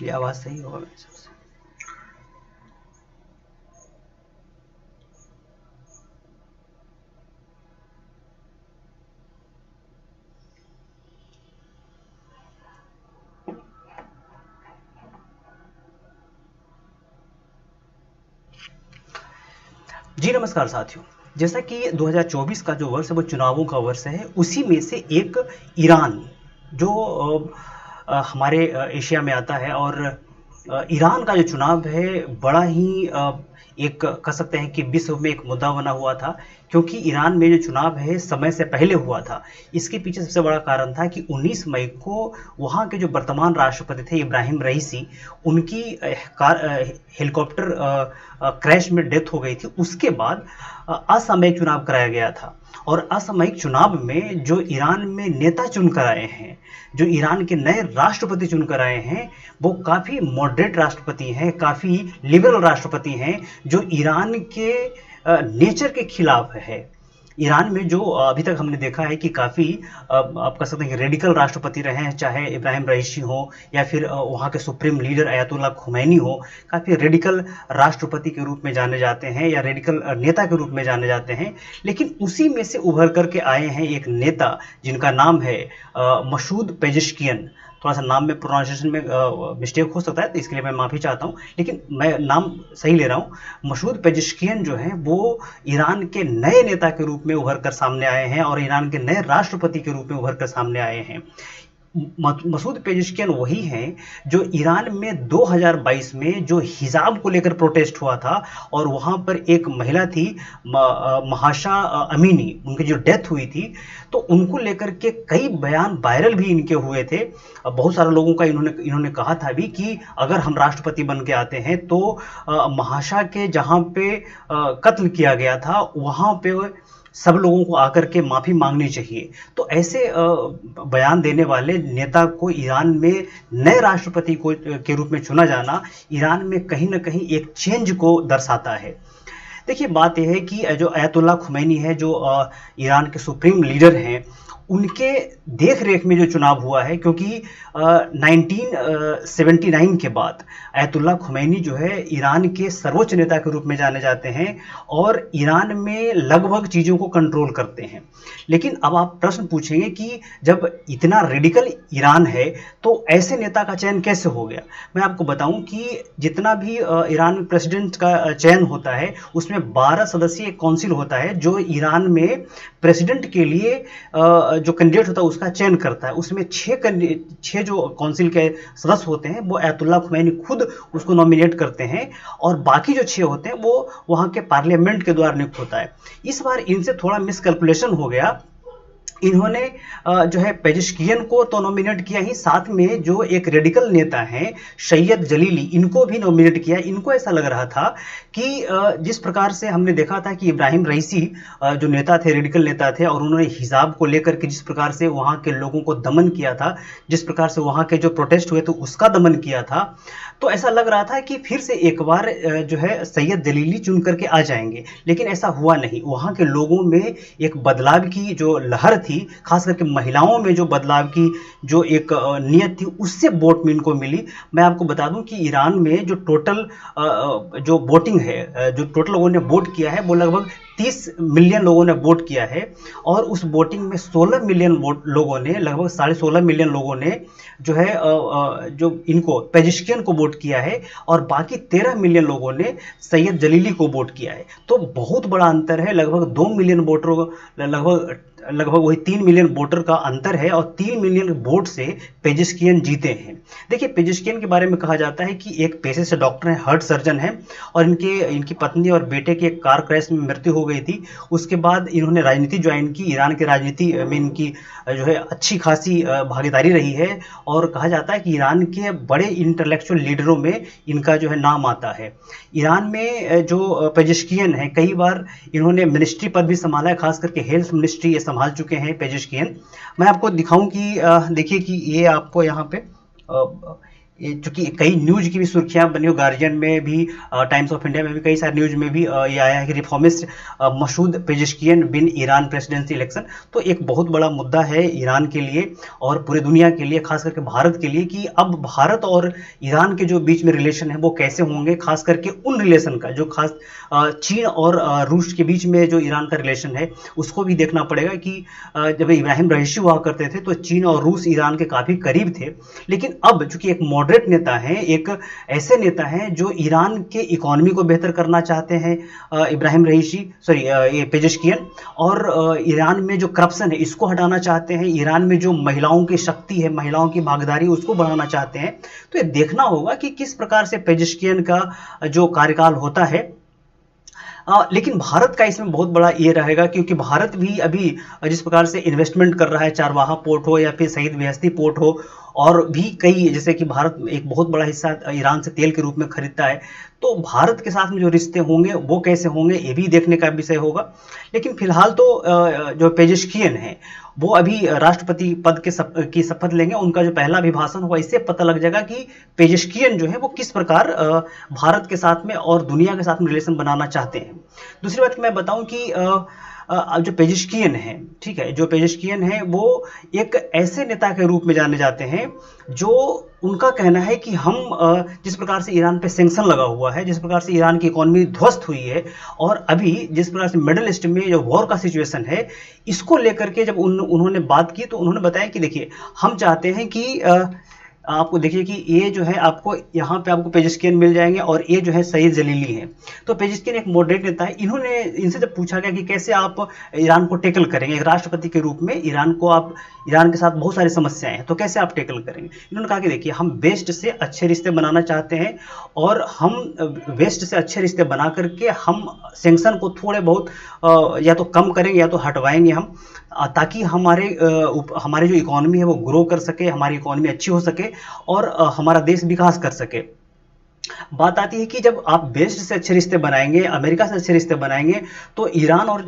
ये आवाज़ सही होगा मेरे हिसाब से। जी नमस्कार साथियों। जैसा कि 2024 का जो वर्ष है वो चुनावों का वर्ष है, उसी में से एक ईरान जो हमारे एशिया में आता है, और ईरान का जो चुनाव है बड़ा ही एक कह सकते हैं कि विश्व में एक मुद्दा बना हुआ था, क्योंकि ईरान में जो चुनाव है समय से पहले हुआ था। इसके पीछे सबसे बड़ा कारण था कि 19 मई को वहाँ के जो वर्तमान राष्ट्रपति थे इब्राहिम रईसी, उनकी हेलीकॉप्टर क्रैश में डेथ हो गई थी। उसके बाद असामयिक चुनाव कराया गया था, और असामयिक चुनाव में जो ईरान में नेता चुनकर आए हैं, जो ईरान के नए राष्ट्रपति चुनकर आए हैं, वो काफ़ी मॉडरेट राष्ट्रपति हैं, काफ़ी लिबरल राष्ट्रपति हैं, जो ईरान के नेचर के खिलाफ है। ईरान में जो अभी तक हमने देखा है कि काफ़ी आप कह सकते हैं कि रेडिकल राष्ट्रपति रहे हैं, चाहे इब्राहिम रईसी हो या फिर वहाँ के सुप्रीम लीडर अयातुल्ला खुमैनी हो, काफ़ी रेडिकल राष्ट्रपति के रूप में जाने जाते हैं या रेडिकल नेता के रूप में जाने जाते हैं। लेकिन उसी में से उभर करके आए हैं एक नेता जिनका नाम है मसूद पेजेश्कियन। थोड़ा सा नाम में प्रोनाउंसिएशन में मिस्टेक हो सकता है, तो इसके लिए मैं माफ़ी चाहता हूँ, लेकिन मैं नाम सही ले रहा हूँ। मसूद पेजेश्कियन जो हैं वो ईरान के नए नेता के रूप में उभर कर सामने आए हैं, और ईरान के नए राष्ट्रपति के रूप में उभर कर सामने आए हैं। मसूद पेजेश्कियन वही हैं जो ईरान में 2022 में जो हिजाब को लेकर प्रोटेस्ट हुआ था, और वहाँ पर एक महिला थी महाशा अमीनी, उनकी जो डेथ हुई थी, तो उनको लेकर के कई बयान वायरल भी इनके हुए थे। बहुत सारे लोगों का इन्होंने कहा था भी कि अगर हम राष्ट्रपति बन के आते हैं तो महाशा के जहाँ पे कत्ल किया गया था वहाँ पे सब लोगों को आकर के माफ़ी मांगनी चाहिए। तो ऐसे बयान देने वाले नेता को ईरान में नए राष्ट्रपति को के रूप में चुना जाना ईरान में कहीं ना कहीं एक चेंज को दर्शाता है। देखिए, बात यह है कि जो अयातुल्ला खुमैनी है, जो ईरान के सुप्रीम लीडर हैं, उनके देख रेख में जो चुनाव हुआ है, क्योंकि 1979 के बाद अयातुल्ला खुमैनी जो है ईरान के सर्वोच्च नेता के रूप में जाने जाते हैं और ईरान में लगभग चीज़ों को कंट्रोल करते हैं। लेकिन अब आप प्रश्न पूछेंगे कि जब इतना रेडिकल ईरान है तो ऐसे नेता का चयन कैसे हो गया। मैं आपको बताऊं कि जितना भी ईरान में प्रेसिडेंट का चयन होता है उसमें 12 सदस्यीय काउंसिल होता है जो ईरान में प्रेसिडेंट के लिए जो कैंडिडेट होता है उसका चयन करता है। उसमें 6 जो काउंसिल के सदस्य होते हैं वो अयातुल्ला खुमैनी खुद उसको नॉमिनेट करते हैं, और बाकी जो 6 होते हैं वो वहाँ के पार्लियामेंट के द्वारा नियुक्त होता है। इस बार इनसे थोड़ा मिसकैलकुलेशन हो गया। इन्होंने जो है पेजेश्कियन को तो नॉमिनेट किया ही, साथ में जो एक रेडिकल नेता हैं सैयद जलीली, इनको भी नॉमिनेट किया। इनको ऐसा लग रहा था कि जिस प्रकार से हमने देखा था कि इब्राहिम रईसी जो नेता थे, रेडिकल नेता थे, और उन्होंने हिजाब को लेकर के जिस प्रकार से वहाँ के लोगों को दमन किया था, जिस प्रकार से वहाँ के जो प्रोटेस्ट हुए थे उसका दमन किया था, तो ऐसा लग रहा था कि फिर से एक बार जो है सैयद जलीली चुन करके आ जाएंगे। लेकिन ऐसा हुआ नहीं। वहाँ के लोगों में एक बदलाव की जो लहर थी, खास करके महिलाओं में जो बदलाव की जो एक नियत थी, उससे वोट में इनको मिली। मैं आपको बता दूं कि ईरान में जो टोटल जो वोटिंग है, जो टोटल लोगों ने वोट किया है वो लगभग 30 मिलियन लोगों ने वोट किया है, और उस वोटिंग में 16 मिलियन लोगों ने, लगभग 16.5 मिलियन लोगों ने जो है जो इनको पेजेश्कियन को वोट किया है, और बाकी 13 मिलियन लोगों ने सैयद जलीली को वोट किया है। तो बहुत बड़ा अंतर है, लगभग 2 मिलियन वोटरों, लगभग वही 3 मिलियन वोटर का अंतर है, और 3 मिलियन वोट से पेजेश्कियन जीते हैं। देखिए, पेजेश्कियन के बारे में कहा जाता है कि एक पेशे से डॉक्टर हैं, हार्ट सर्जन हैं, और इनकी पत्नी और बेटे की एक कार क्रैश में मृत्यु हो गई थी। उसके बाद इन्होंने राजनीति ज्वाइन की। ईरान की राजनीति में इनकी जो है अच्छी खासी भागीदारी रही है, और कहा जाता है कि ईरान के बड़े इंटेलेक्चुअल लीडरों में इनका जो है नाम आता है। ईरान में जो पेजेश्कियन है, कई बार इन्होंने मिनिस्ट्री पद भी संभाला है, खास करके हेल्थ मिनिस्ट्री ये संभाल चुके हैं पेजेश्कियन। मैं आपको दिखाऊं कि देखिए कि ये आपको यहाँ पे चूंकि कई न्यूज की भी सुर्खियां बनी हो, गार्जियन में भी, टाइम्स ऑफ इंडिया में भी, कई सारे न्यूज में भी ये आया है कि रिफॉर्मिस्ट मसूद पेजेश्कियन बिन ईरान प्रेसिडेंसी इलेक्शन। तो एक बहुत बड़ा मुद्दा है ईरान के लिए और पूरे दुनिया के लिए, खास करके भारत के लिए, कि अब भारत और ईरान के जो बीच में रिलेशन है वो कैसे होंगे, खास करके उन रिलेशन का जो खास चीन और रूस के बीच में जो ईरान का रिलेशन है उसको भी देखना पड़ेगा। कि जब इब्राहिम रईसी हुआ करते थे तो चीन और रूस ईरान के काफ़ी करीब थे, लेकिन अब चूंकि एक मॉडरेट नेता हैं, एक ऐसे नेता हैं जो ईरान के इकोनॉमी को बेहतर करना चाहते हैं, इब्राहिम रईसी, सॉरी ये पेजेश्कियन, और ईरान में जो करप्शन है इसको हटाना चाहते हैं, ईरान में जो महिलाओं की शक्ति है, महिलाओं की भागीदारी उसको बढ़ाना चाहते हैं। तो ये देखना होगा कि किस प्रकार से पेजेश्कियन का जो कार्यकाल होता है। लेकिन भारत का इसमें बहुत बड़ा ये रहेगा, क्योंकि भारत भी अभी जिस प्रकार से इन्वेस्टमेंट कर रहा है, चारवाहा पोर्ट हो या फिर शहीद बेहेश्ती पोर्ट हो, और भी कई, जैसे कि भारत एक बहुत बड़ा हिस्सा ईरान से तेल के रूप में खरीदता है, तो भारत के साथ में जो रिश्ते होंगे वो कैसे होंगे ये भी देखने का विषय होगा। लेकिन फिलहाल तो जो पेजेश्कियन है वो अभी राष्ट्रपति पद की शपथ लेंगे, उनका जो पहला अभिभाषण होगा इससे पता लग जाएगा कि पेजेश्कियन जो है वो किस प्रकार भारत के साथ में और दुनिया के साथ में रिलेशन बनाना चाहते हैं। दूसरी बात मैं बताऊं कि जो पेजेश्कियन है, ठीक है, जो पेजेश्कियन है वो एक ऐसे नेता के रूप में जाने जाते हैं जो, उनका कहना है कि हम जिस प्रकार से ईरान पे सैंक्शन लगा हुआ है, जिस प्रकार से ईरान की इकोनॉमी ध्वस्त हुई है, और अभी जिस प्रकार से मिडिल ईस्ट में जो वॉर का सिचुएशन है, इसको लेकर के जब उन्होंने बात की तो उन्होंने बताया कि देखिए हम चाहते हैं कि आपको देखिए कि ये जो है आपको यहाँ पे आपको पेजेश्कियन मिल जाएंगे और ये जो है सईद जलीली हैं। तो पेजेश्कियन एक मॉडरेट नेता है। इन्होंने, इनसे जब पूछा गया कि कैसे आप ईरान को टेकल करेंगे, एक राष्ट्रपति के रूप में ईरान को, आप ईरान के साथ बहुत सारी समस्याएं हैं तो कैसे आप टेकल करेंगे, इन्होंने कहा कि देखिए हम वेस्ट से अच्छे रिश्ते बनाना चाहते हैं और हम वेस्ट से अच्छे रिश्ते बना करके हम सैंक्शन को थोड़े बहुत या तो कम करेंगे या तो हटवाएंगे हम, ताकि हमारे जो इकोनॉमी है वो ग्रो कर सके, हमारी इकोनॉमी अच्छी हो सके और हमारा देश विकास कर सके। बात आती है कि जब आप वेस्ट से अच्छे रिश्ते बनाएंगे, अमेरिका से अच्छे रिश्ते बनाएंगे, तो ईरान और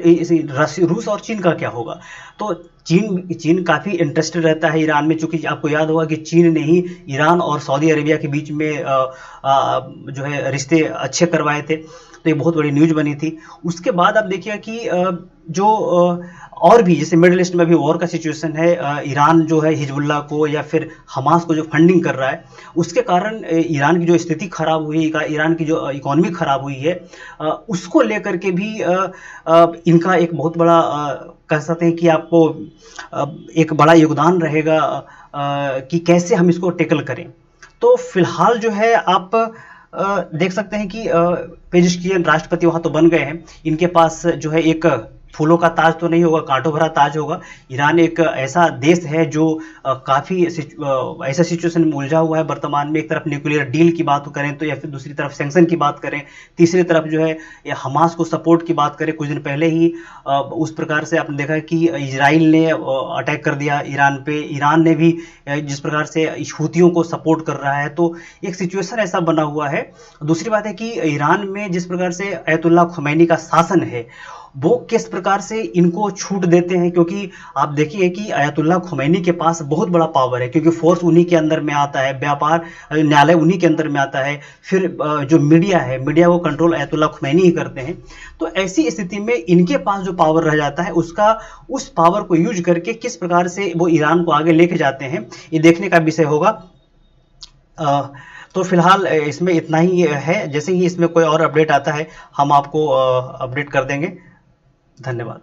रूस और चीन का क्या होगा। तो चीन काफ़ी इंटरेस्टेड रहता है ईरान में, चूंकि आपको याद होगा कि चीन ने ही ईरान और सऊदी अरेबिया के बीच में जो है रिश्ते अच्छे करवाए थे, तो ये बहुत बड़ी न्यूज बनी थी। उसके बाद आप देखिए कि जो और भी, जैसे मिडिल ईस्ट में भी वॉर का सिचुएशन है, ईरान जो है हिजबुल्लाह को या फिर हमास को जो फंडिंग कर रहा है, उसके कारण ईरान की जो स्थिति खराब हुई, ईरान की जो इकोनॉमी खराब हुई है, उसको लेकर के भी इनका एक बहुत बड़ा कह सकते हैं कि आपको एक बड़ा योगदान रहेगा कि कैसे हम इसको टेकल करें। तो फिलहाल जो है आप देख सकते हैं कि पेजेश्कियन राष्ट्रपति वहां तो बन गए हैं, इनके पास जो है एक फूलों का ताज तो नहीं होगा, कांटों भरा ताज होगा। ईरान एक ऐसा देश है जो काफ़ी ऐसा सिचुएशन में उलझा हुआ है वर्तमान में। एक तरफ न्यूक्लियर डील की बात करें तो, या फिर दूसरी तरफ सैंक्शन की बात करें, तीसरी तरफ जो है हमास को सपोर्ट की बात करें। कुछ दिन पहले ही उस प्रकार से आपने देखा कि इजराइल ने अटैक कर दिया ईरान पे, ईरान ने भी जिस प्रकार से हूतियों को सपोर्ट कर रहा है, तो एक सिचुएशन ऐसा बना हुआ है। दूसरी बात है कि ईरान में जिस प्रकार से अयतुल्लाह खुमैनी का शासन है वो किस प्रकार से इनको छूट देते हैं, क्योंकि आप देखिए कि अयतुल्लाह खुमैनी के पास बहुत बड़ा पावर है, क्योंकि फोर्स उन्हीं के अंदर में आता है, व्यापार न्यायालय उन्हीं के अंदर में आता है, फिर जो मीडिया है, मीडिया को कंट्रोल अयतुल्लाह खुमैनी ही करते हैं। तो ऐसी स्थिति में इनके पास जो पावर रह जाता है उस पावर को यूज करके किस प्रकार से वो ईरान को आगे लेके जाते हैं, ये देखने का विषय होगा। तो फिलहाल इसमें इतना ही है। जैसे ही इसमें कोई और अपडेट आता है हम आपको अपडेट कर देंगे। धन्यवाद।